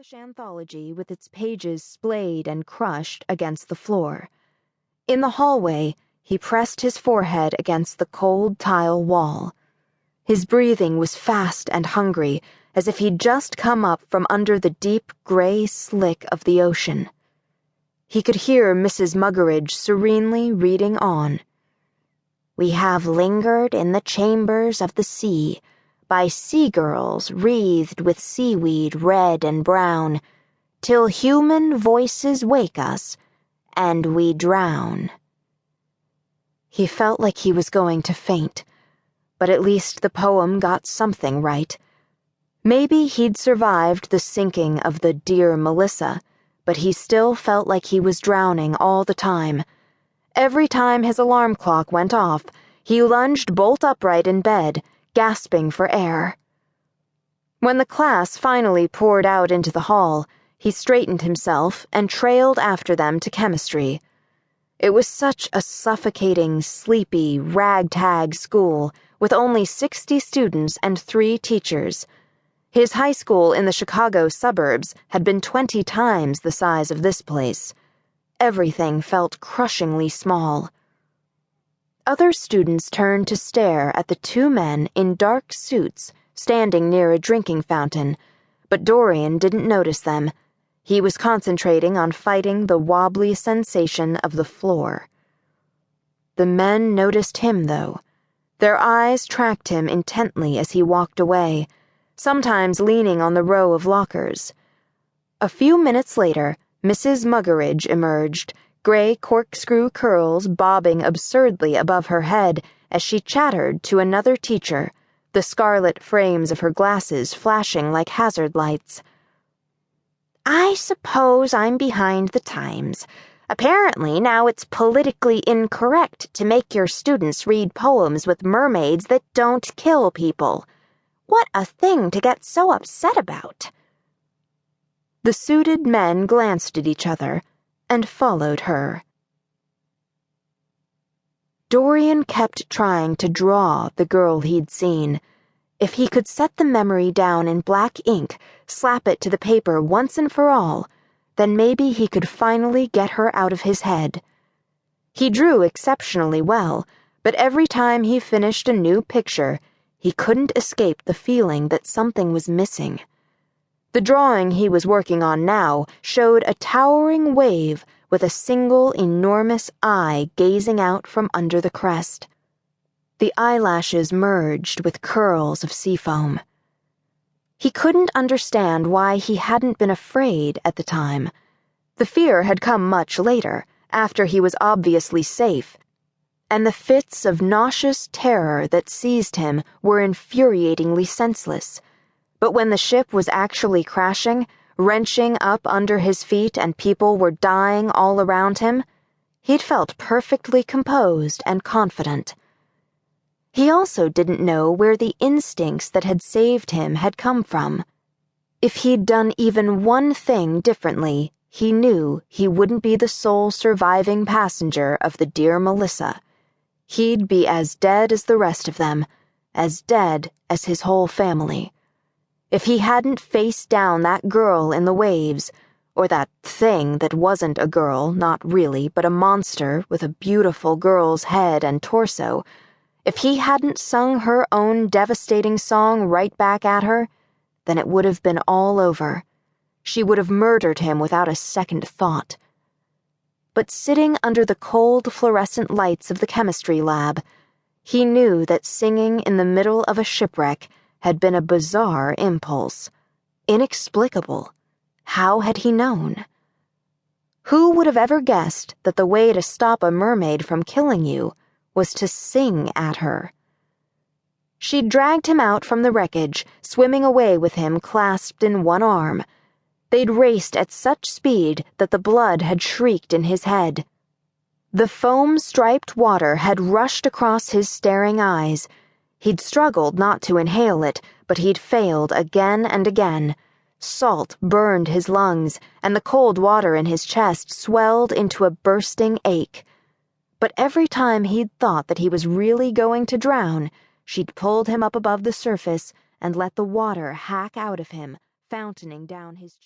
stylish anthology with its pages splayed and crushed against the floor. In the hallway, he pressed his forehead against the cold tile wall. His breathing was fast and hungry, as if he'd just come up from under the deep gray slick of the ocean. He could hear Mrs. Muggeridge serenely reading on. "We have lingered in the chambers of the sea, by sea-girls wreathed with seaweed red and brown, till human voices wake us, and we drown." He felt like he was going to faint, but at least the poem got something right. Maybe he'd survived the sinking of the Dear Melissa, but he still felt like he was drowning all the time. Every time his alarm clock went off, he lunged bolt upright in bed, gasping for air. When the class finally poured out into the hall, he straightened himself and trailed after them to chemistry. It was such a suffocating, sleepy, ragtag school with only 60 students and 3 teachers. His high school in the Chicago suburbs had been 20 times the size of this place. Everything felt crushingly small. Other students turned to stare at the 2 men in dark suits standing near a drinking fountain, but Dorian didn't notice them. He was concentrating on fighting the wobbly sensation of the floor. The men noticed him, though. Their eyes tracked him intently as he walked away, sometimes leaning on the row of lockers. A few minutes later, Mrs. Muggeridge emerged, gray corkscrew curls bobbing absurdly above her head as she chattered to another teacher, the scarlet frames of her glasses flashing like hazard lights. "I suppose I'm behind the times. Apparently now it's politically incorrect to make your students read poems with mermaids that don't kill people. What a thing to get so upset about." The suited men glanced at each other and followed her. Dorian kept trying to draw the girl he'd seen. If he could set the memory down in black ink, slap it to the paper once and for all, then maybe he could finally get her out of his head. He drew exceptionally well, but every time he finished a new picture, he couldn't escape the feeling that something was missing. The drawing he was working on now showed a towering wave with a single enormous eye gazing out from under the crest. The eyelashes merged with curls of seafoam. He couldn't understand why he hadn't been afraid at the time. The fear had come much later, after he was obviously safe, and the fits of nauseous terror that seized him were infuriatingly senseless. But when the ship was actually crashing, wrenching up under his feet and people were dying all around him, he'd felt perfectly composed and confident. He also didn't know where the instincts that had saved him had come from. If he'd done even one thing differently, he knew he wouldn't be the sole surviving passenger of the Dear Melissa. He'd be as dead as the rest of them, as dead as his whole family. If he hadn't faced down that girl in the waves, or that thing that wasn't a girl, not really, but a monster with a beautiful girl's head and torso, if he hadn't sung her own devastating song right back at her, then it would have been all over. She would have murdered him without a second thought. But sitting under the cold fluorescent lights of the chemistry lab, he knew that singing in the middle of a shipwreck had been a bizarre impulse. Inexplicable. How had he known? Who would have ever guessed that the way to stop a mermaid from killing you was to sing at her? She dragged him out from the wreckage, swimming away with him clasped in one arm. They'd raced at such speed that the blood had shrieked in his head. The foam-striped water had rushed across his staring eyes. He'd struggled not to inhale it, but he'd failed again and again. Salt burned his lungs, and the cold water in his chest swelled into a bursting ache. But every time he'd thought that he was really going to drown, she'd pulled him up above the surface and let the water hack out of him, fountaining down his chest.